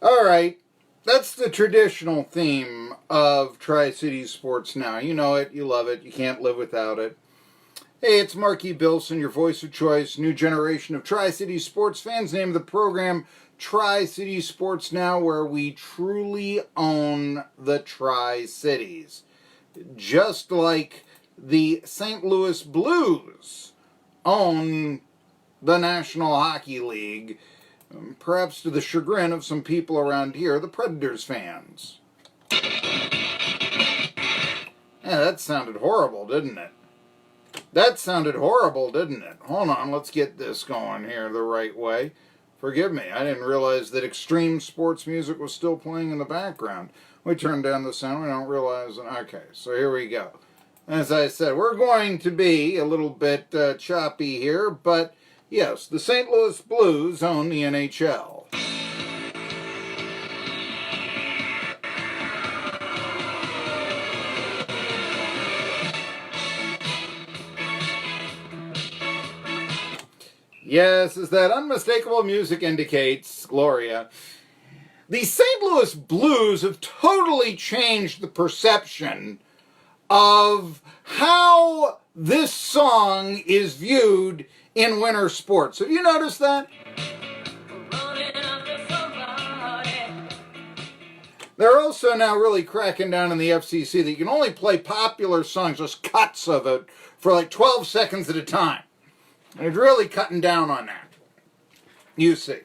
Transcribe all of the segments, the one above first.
Alright, that's the traditional theme of Tri-Cities Sports Now. You know it, you love it, you can't live without it. Hey, it's Marky Billson, your voice of choice, new generation of Tri-Cities sports fans. Name of the program, Tri-Cities Sports Now, where we truly own the Tri-Cities. Just like the St. Louis Blues own the National Hockey League, perhaps to the chagrin of some people around here, the Predators fans. Yeah, that sounded horrible, didn't it? That sounded horrible, didn't it? Hold on, let's get this going here the right way. Forgive me, I didn't realize that extreme sports music was still playing in the background. We turned down the sound, we don't realize it. Okay, so here we go. As I said, we're going to be a little bit choppy here, but yes, the St. Louis Blues own the NHL. Yes, as that unmistakable music indicates, Gloria, the St. Louis Blues have totally changed the perception of how this song is viewed in winter sports. Have you noticed that? They're also now really cracking down on the FCC that you can only play popular songs, just cuts of it, for like 12 seconds at a time. And it's really cutting down on that, you see.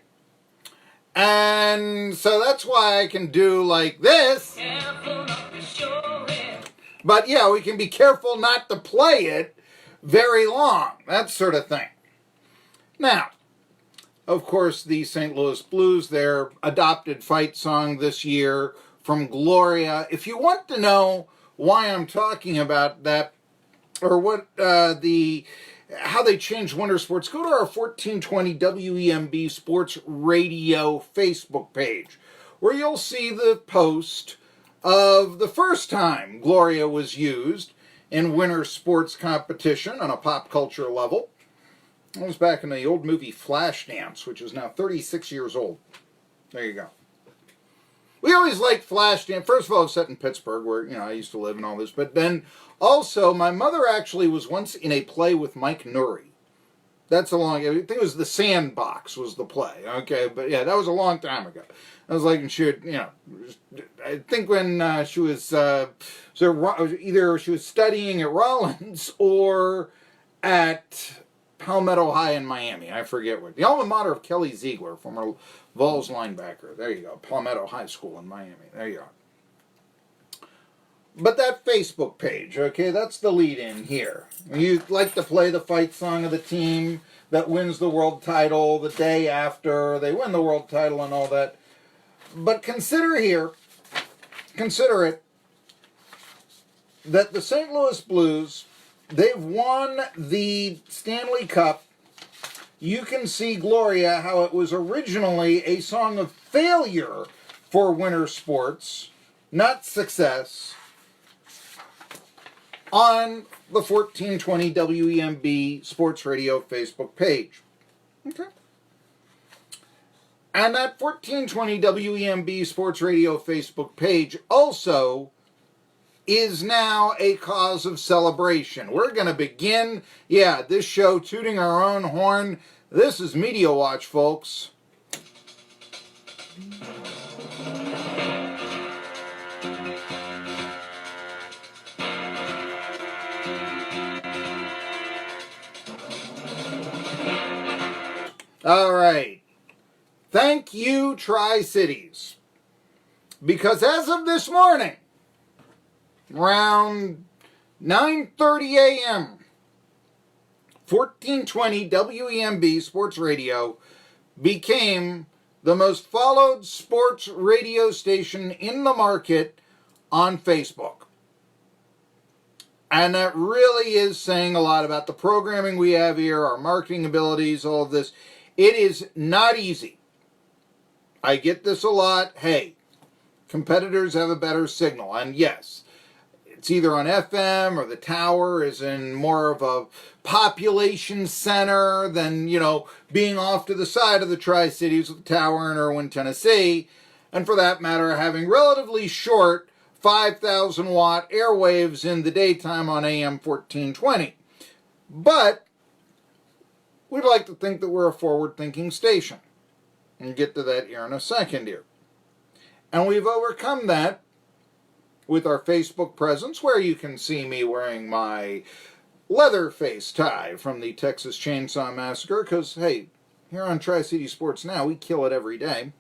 And so that's why I can do like this. But yeah, we can be careful not to play it very long, that sort of thing. Now, of course, the St. Louis Blues, their adopted fight song this year from Gloria. If you want to know why I'm talking about that, or what how they changed winter sports, go to our 1420 WEMB Sports Radio Facebook page, where you'll see the post of the first time Gloria was used in winter sports competition on a pop culture level. It was back in the old movie Flashdance, which is now 36 years old. There you go. We always liked Flashdance. First of all, it was set in Pittsburgh, where I used to live and all this. But then also, my mother actually was once in a play with Mike Nuri. That's a long. I think it was The Sandbox was the play. Okay, but yeah, that was a long time ago. I was like, she would, I think when she was either she was studying at Rollins or at Palmetto High in Miami. I forget what. The alma mater of Kelly Ziegler, former Vols linebacker. There you go. Palmetto High School in Miami. There you are. But that Facebook page, okay, that's the lead-in here. You like to play the fight song of the team that wins the world title the day after they win the world title and all that. But consider it, that the St. Louis Blues, they've won the Stanley Cup. You can see, Gloria, how it was originally a song of failure for winter sports, not success, on the 1420 WEMB Sports Radio Facebook page. Okay. And that 1420 WEMB Sports Radio Facebook page also is now a cause of celebration. We're going to begin, this show tooting our own horn. This is Media Watch, folks. All right. Thank you, Tri-Cities. Because as of this morning, around 9:30 a.m., 1420 WEMB Sports Radio became the most followed sports radio station in the market on Facebook. And that really is saying a lot about the programming we have here, our marketing abilities, all of this. It is not easy. I get this a lot. Hey, competitors have a better signal. And yes, it's either on FM or the tower is in more of a population center than, being off to the side of the Tri-Cities with the tower in Irwin, Tennessee. and for that matter, having relatively short 5,000 watt airwaves in the daytime on AM 1420. But we'd like to think that we're a forward-thinking station. And get to that here in a second here. And we've overcome that with our Facebook presence, where you can see me wearing my leather face tie from the Texas Chainsaw Massacre, because, hey, here on Tri-City Sports Now, we kill it every day.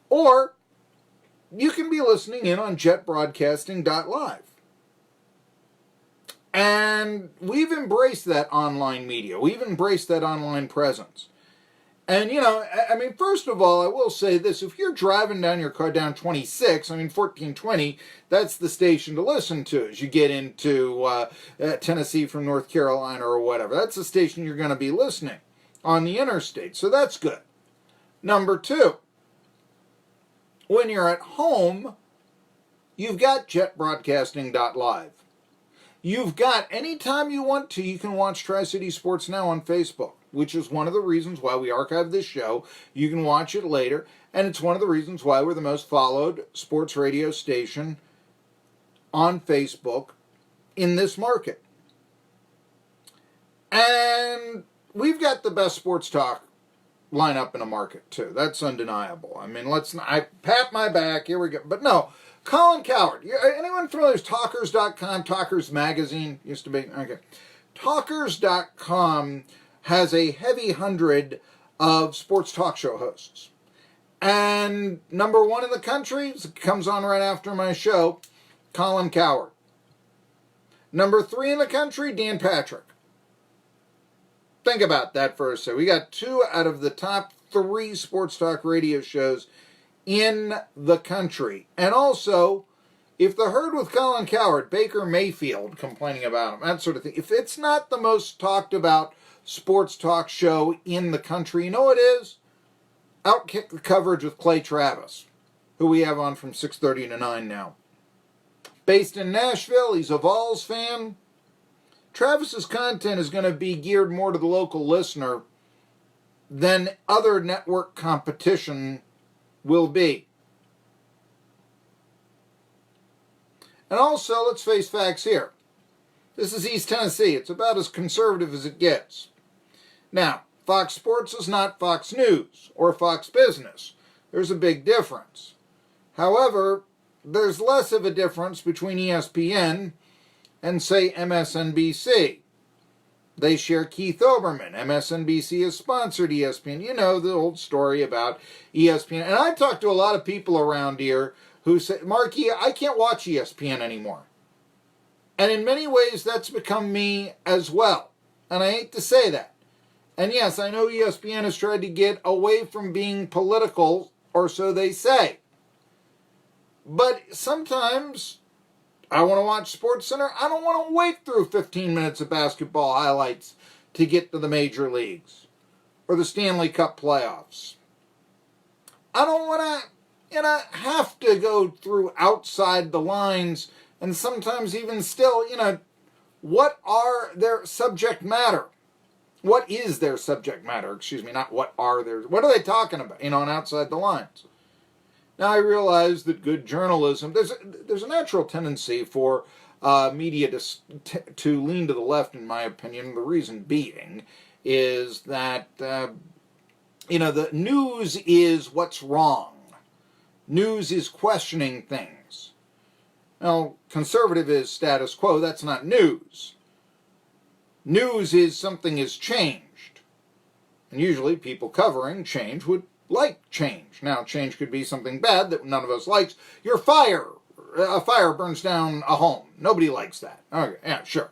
Or you can be listening in on jetbroadcasting.live. And we've embraced that online media. We've embraced that online presence. And, you know, I mean, first of all, I will say this. If you're driving down your car down 26, I mean, 1420, that's the station to listen to as you get into Tennessee from North Carolina or whatever. That's the station you're going to be listening on the interstate. So that's good. Number two, when you're at home, you've got jetbroadcasting.live. You've got, anytime you want to, you can watch Tri-City Sports Now on Facebook, which is one of the reasons why we archive this show. You can watch it later, and it's one of the reasons why we're the most followed sports radio station on Facebook in this market. And we've got the best sports talk lineup in the market, too. That's undeniable. I mean, I pat my back, here we go. But no, Colin Cowherd. Anyone familiar with Talkers.com? Talkers Magazine used to be. Okay. Talkers.com has a heavy 100 of sports talk show hosts. And number one in the country, comes on right after my show, Colin Cowherd. Number 3 in the country, Dan Patrick. Think about that for a second. We got 2 out of the top 3 sports talk radio shows in the country. And also, if the herd with Colin Cowherd, Baker Mayfield complaining about him, that sort of thing, if it's not the most talked about sports talk show in the country, you know what it is? Outkick the coverage with Clay Travis, who we have on from 6:30 to 9 now. Based in Nashville, he's a Vols fan. Travis's content is going to be geared more to the local listener than other network competition will be. And also, let's face facts here. This is East Tennessee. It's about as conservative as it gets. Now, Fox Sports is not Fox News or Fox Business. There's a big difference. However, there's less of a difference between ESPN and, say, MSNBC. They share Keith Olbermann. MSNBC has sponsored ESPN. You know the old story about ESPN. And I talked to a lot of people around here who say, Marky, I can't watch ESPN anymore. And in many ways, that's become me as well. And I hate to say that. And yes, I know ESPN has tried to get away from being political, or so they say. But sometimes I want to watch SportsCenter. I don't want to wait through 15 minutes of basketball highlights to get to the major leagues or the Stanley Cup playoffs. I don't want to, have to go through outside the lines, and sometimes even still, what are their subject matter? What is their subject matter? Excuse me, not what are their, what are they talking about, and outside the lines? Now, I realize that good journalism, there's a natural tendency for media to lean to the left, in my opinion. The reason being is that, the news is what's wrong. News is questioning things. Now, conservative is status quo. That's not news. News is something has changed. And usually people covering change would like change. Now, change could be something bad that none of us likes. A fire burns down a home. Nobody likes that. Okay, yeah, sure.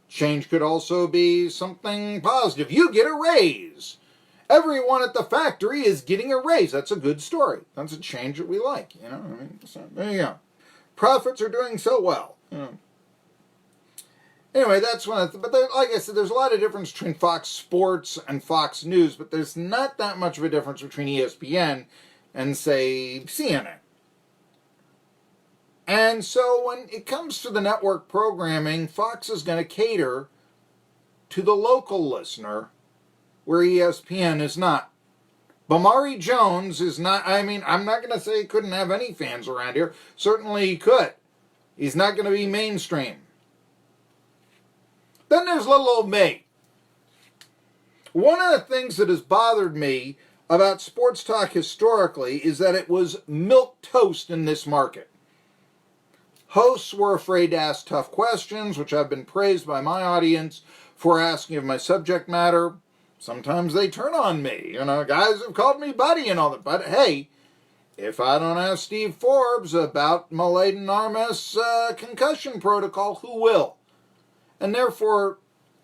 Change could also be something positive. You get a raise. Everyone at the factory is getting a raise. That's a good story. That's a change that we like. So, there you go. Profits are doing so well. Anyway, that's one of the, but like I said, there's a lot of difference between Fox Sports and Fox News, but there's not that much of a difference between ESPN and, say, CNN. And so when it comes to the network programming, Fox is going to cater to the local listener where ESPN is not. Bamari Jones is not, I mean, I'm not going to say he couldn't have any fans around here. Certainly he could. He's not going to be mainstream. Then there's little old me. One of the things that has bothered me about sports talk historically is that it was milquetoast in this market. Hosts were afraid to ask tough questions, which I've been praised by my audience for asking of my subject matter. Sometimes they turn on me. You know, guys have called me buddy and all that. But hey, if I don't ask Steve Forbes about Mladen Armas' concussion protocol, who will? And therefore,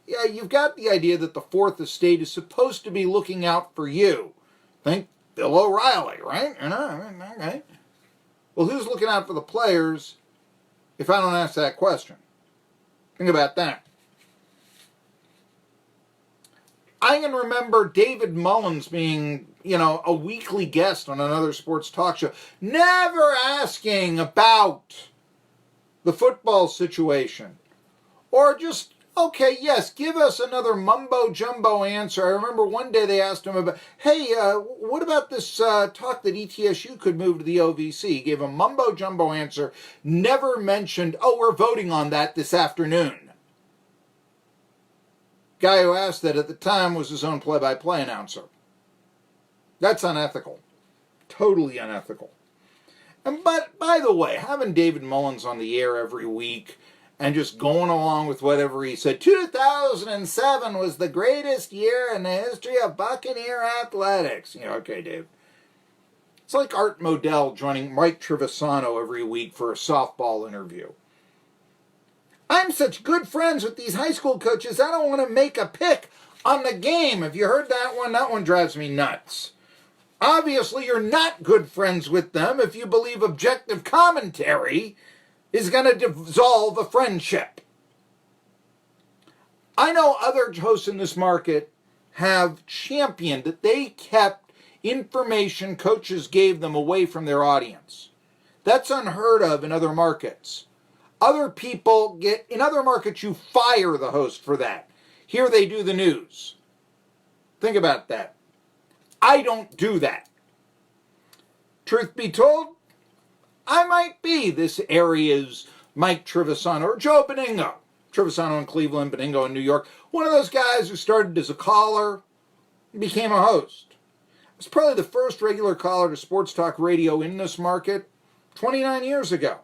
yeah, you've got the idea that the Fourth Estate is supposed to be looking out for you. Think Bill O'Reilly, right? You know, okay. Well, who's looking out for the players if I don't ask that question? Think about that. I can remember David Mullins being, you know, a weekly guest on another sports talk show, never asking about the football situation. Or just, okay, yes, give us another mumbo-jumbo answer. I remember one day they asked him about, hey, what about this talk that ETSU could move to the OVC? He gave a mumbo-jumbo answer, never mentioned, oh, we're voting on that this afternoon. Guy who asked that at the time was his own play-by-play announcer. That's unethical. Totally unethical. And but, by the way, having David Mullins on the air every week and just going along with whatever he said, 2007 was the greatest year in the history of Buccaneer athletics. You know, okay, Dave. It's like Art Modell joining Mike Trevisano every week for a softball interview. I'm such good friends with these high school coaches, I don't want to make a pick on the game. Have you heard that one? That one drives me nuts. Obviously, you're not good friends with them if you believe objective commentary is going to dissolve a friendship. I know other hosts in this market have championed that they kept information coaches gave them away from their audience. That's unheard of in other markets. Other people get, in other markets, you fire the host for that. Here they do the news. Think about that. I don't do that. Truth be told, I might be this area's Mike Trevisano or Joe Beningo. Trevisano in Cleveland, Beningo in New York. One of those guys who started as a caller and became a host. I was probably the first regular caller to sports talk radio in this market 29 years ago.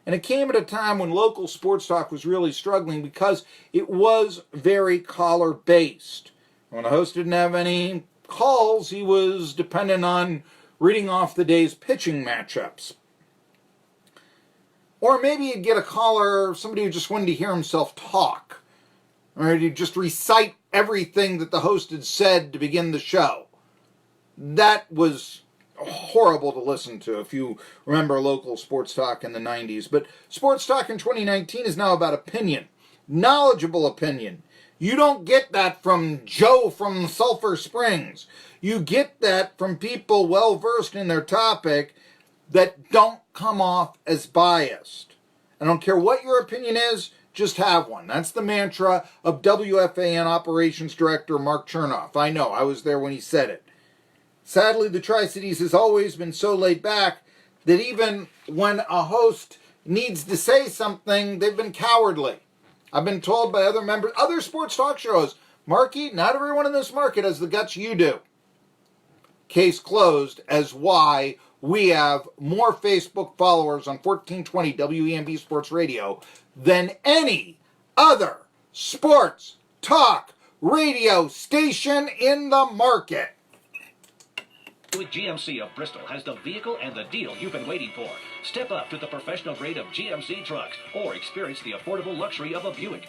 And it came at a time when local sports talk was really struggling because it was very caller-based. When a host didn't have any calls, he was dependent on reading off the day's pitching matchups. Or maybe you'd get a caller, somebody who just wanted to hear himself talk. Or he'd just recite everything that the host had said to begin the show. That was horrible to listen to if you remember local sports talk in the 90s. But sports talk in 2019 is now about opinion. Knowledgeable opinion. You don't get that from Joe from Sulphur Springs. You get that from people well-versed in their topic that don't come off as biased. I don't care what your opinion is, just have one. That's the mantra of WFAN Operations Director Mark Chernoff. I know, I was there when he said it. Sadly, the Tri-Cities has always been so laid back that even when a host needs to say something, they've been cowardly. I've been told by other members, other sports talk shows, Marky, not everyone in this market has the guts you do. Case closed as why we have more Facebook followers on 1420 WEMB Sports Radio than any other sports talk radio station in the market. With GMC of Bristol has the vehicle and the deal you've been waiting for. Step up to the professional grade of GMC trucks or experience the affordable luxury of a Buick.